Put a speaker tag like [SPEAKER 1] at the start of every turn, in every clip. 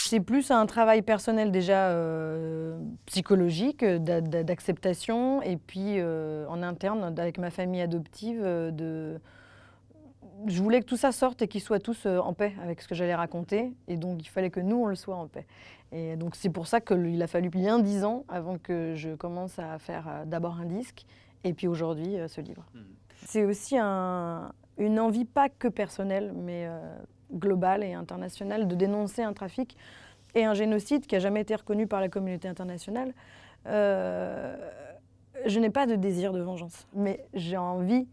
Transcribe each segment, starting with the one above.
[SPEAKER 1] C'est plus un travail personnel déjà psychologique, d'acceptation, et puis en interne, avec ma famille adoptive, je voulais que tout ça sorte et qu'ils soient tous en paix avec ce que j'allais raconter. Et donc, il fallait que nous, on le soit en paix. Et donc, c'est pour ça qu'il a fallu bien 10 ans avant que je commence à faire d'abord un disque et puis aujourd'hui ce livre. C'est aussi une envie pas que personnelle, mais globale et internationale, de dénoncer un trafic et un génocide qui n'a jamais été reconnu par la communauté internationale. Je n'ai pas de désir de vengeance, mais j'ai envie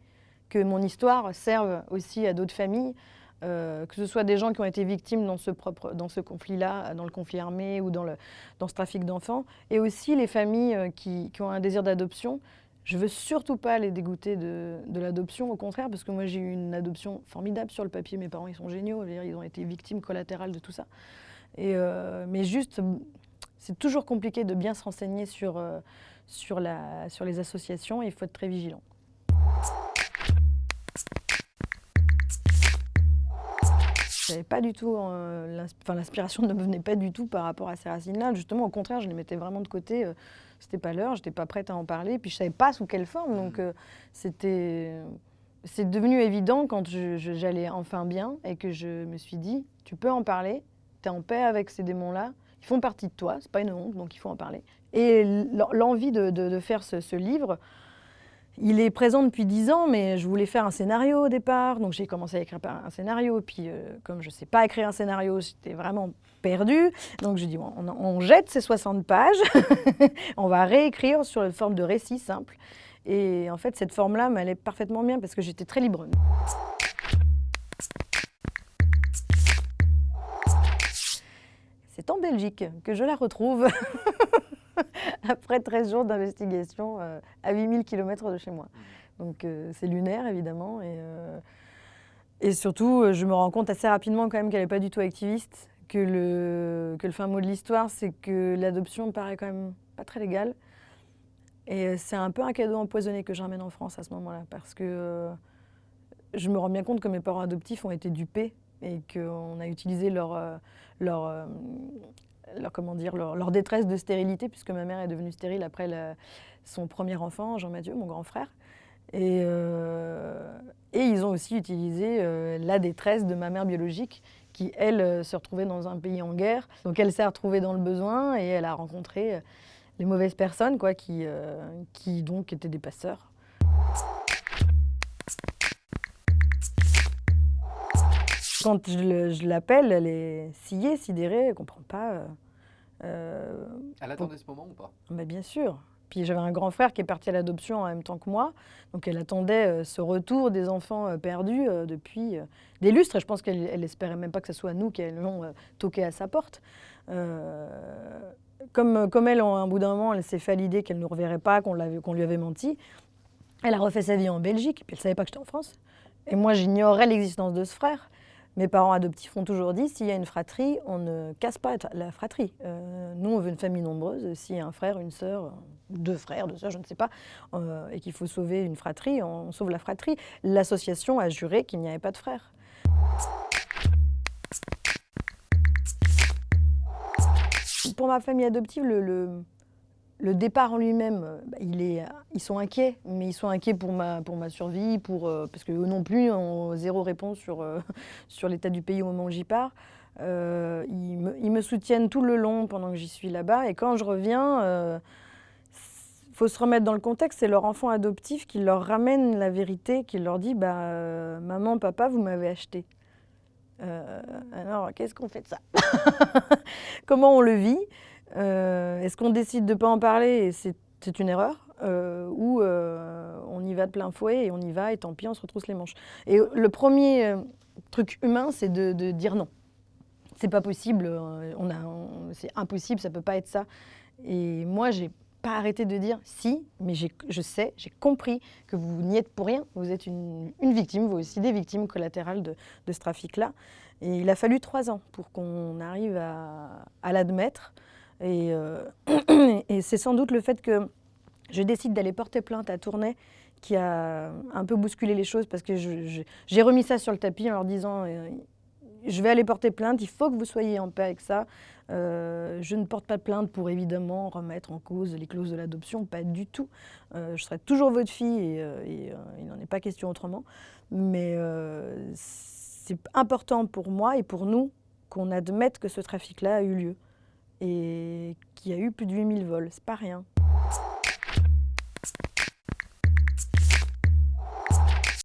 [SPEAKER 1] que mon histoire serve aussi à d'autres familles, que ce soit des gens qui ont été victimes dans ce conflit-là, dans le conflit armé ou dans ce trafic d'enfants, et aussi les familles qui ont un désir d'adoption. Je ne veux surtout pas les dégoûter de l'adoption, au contraire, parce que moi j'ai eu une adoption formidable sur le papier, mes parents ils sont géniaux, ils ont été victimes collatérales de tout ça. Mais juste, c'est toujours compliqué de bien se renseigner sur les associations, et il faut être très vigilant. J'avais pas du tout, l'inspiration ne me venait pas du tout par rapport à ces racines-là. Justement, au contraire, je les mettais vraiment de côté. C'était pas l'heure, j'étais pas prête à en parler. Puis je savais pas sous quelle forme. Donc c'est devenu évident quand j'allais enfin bien et que je me suis dit, tu peux en parler. T'es en paix avec ces démons-là. Ils font partie de toi. C'est pas une honte, donc il faut en parler. Et l'envie de faire ce livre. Il est présent depuis 10 ans, mais je voulais faire un scénario au départ. Donc j'ai commencé à écrire un scénario. Puis comme je ne sais pas écrire un scénario, j'étais vraiment perdue. Donc j'ai dit, on jette ces 60 pages, on va réécrire sur une forme de récit simple. Et en fait, cette forme-là m'allait parfaitement bien parce que j'étais très libre. C'est en Belgique que je la retrouve. Après 13 jours d'investigation à 8000 km de chez moi. Donc c'est lunaire évidemment et surtout je me rends compte assez rapidement quand même qu'elle n'est pas du tout activiste, que le fin mot de l'histoire c'est que l'adoption me paraît quand même pas très légale et c'est un peu un cadeau empoisonné que je ramène en France à ce moment-là parce que je me rends bien compte que mes parents adoptifs ont été dupés et qu'on a utilisé leur détresse de stérilité, puisque ma mère est devenue stérile après son premier enfant, Jean-Mathieu, mon grand frère. Et ils ont aussi utilisé la détresse de ma mère biologique, qui, elle, se retrouvait dans un pays en guerre. Donc elle s'est retrouvée dans le besoin et elle a rencontré les mauvaises personnes, quoi, qui donc étaient des passeurs. Quand je l'appelle, elle est sciée, sidérée, elle ne comprend pas.
[SPEAKER 2] Elle attendait ce moment ou pas?
[SPEAKER 1] Mais bien sûr. Puis j'avais un grand frère qui est parti à l'adoption en même temps que moi. Donc elle attendait ce retour des enfants perdus depuis des lustres. Et je pense qu'elle espérait même pas que ce soit nous qui allions toquer à sa porte. Comme elle, à un bout d'un moment, elle s'est fait l'idée qu'elle ne nous reverrait pas, qu'on lui avait menti. Elle a refait sa vie en Belgique, puis elle ne savait pas que j'étais en France. Et moi, j'ignorais l'existence de ce frère. Mes parents adoptifs ont toujours dit, s'il y a une fratrie, on ne casse pas la fratrie. Nous, on veut une famille nombreuse. S'il y a un frère, une sœur, deux frères, deux sœurs, je ne sais pas, et qu'il faut sauver une fratrie, on sauve la fratrie. L'association a juré qu'il n'y avait pas de frères. Pour ma famille adoptive, le départ en lui-même, ils sont inquiets, mais ils sont inquiets pour ma survie, parce qu'eux non plus ont zéro réponse sur l'état du pays au moment où j'y pars. Ils me soutiennent tout le long pendant que j'y suis là-bas. Et quand je reviens, faut se remettre dans le contexte, c'est leur enfant adoptif qui leur ramène la vérité, qui leur dit maman, papa, vous m'avez acheté. Alors, qu'est-ce qu'on fait de ça? Comment on le vit? Est-ce qu'on décide de ne pas en parler et c'est une erreur ou on y va de plein fouet et on y va et tant pis, on se retrousse les manches. Et le premier truc humain, c'est de dire non. C'est pas possible, c'est impossible, ça peut pas être ça. Et moi, j'ai pas arrêté de dire si, mais je sais, j'ai compris que vous n'y êtes pour rien. Vous êtes une victime, vous aussi des victimes collatérales de ce trafic-là. Et il a fallu 3 ans pour qu'on arrive à l'admettre. Et c'est sans doute le fait que je décide d'aller porter plainte à Tournai qui a un peu bousculé les choses parce que j'ai remis ça sur le tapis en leur disant je vais aller porter plainte, il faut que vous soyez en paix avec ça. Je ne porte pas plainte pour évidemment remettre en cause les clauses de l'adoption, pas du tout. Je serai toujours votre fille et il n'en est pas question autrement. Mais c'est important pour moi et pour nous qu'on admette que ce trafic-là a eu lieu et qu'il y a eu plus de 8000 vols. C'est pas rien.